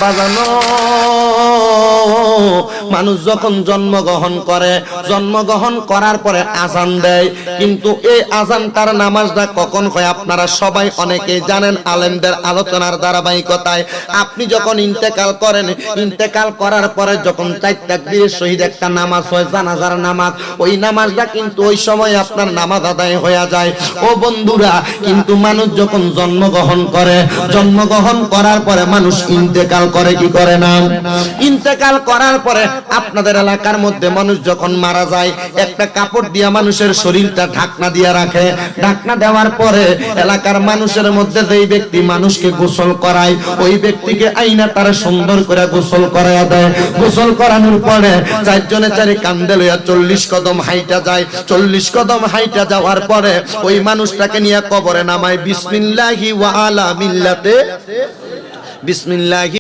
বাজানো মানুষ যখন জন্মগ্রহণ করে, জন্মগ্রহণ করার পরে আজান দেয়, কিন্তু এই আজানটার নামাজটা কখন হয় আপনারা সবাই অনেকেই জানেন আলেমদের আলোচনার ধারাবাহিকতায়। আপনি যখন ইন্তেকাল করেন, ইন্তেকাল করার পরে যখন 4 তাকবীরের সহিত একটা নামাজ হয় জানাজার নামাজ, ওই নামাজটা কিন্তু ওই সময় আপনার নামাজ আদায় হয়ে যায়। ও বন্ধুরা, কিন্তু মানুষ যখন জন্মগ্রহণ করে, জন্মগ্রহণ করার পরে মানুষ ইন্তেকাল করে কি করে না? ইন্তেকাল করার পরে আপনাদের এলাকার মধ্যে মানুষ যখন মারা যায়, একটা কাপড় দিয়ে মানুষের শরীরটা ঢাকনা দিয়ে রাখে। ঢাকনা দেওয়ার পরে এলাকার মানুষের মধ্যে যেই ব্যক্তি মানুষকে গোসল করায়, ওই ব্যক্তিকে আইনা তারা সুন্দর করে গোসল করাইয়া দেয়। গোসল করানোর পরে 4 জনে 4 কান্দে লইয়া 40 কদম হাইটা যায়। 40 কদম হাইটা যাওয়ার পরে ওই মানুষটাকে নিয়ে কবরে নামায়। বিসমিল্লাহি ওয়া আলা মিল্লাতে, বিসমিল্লাহি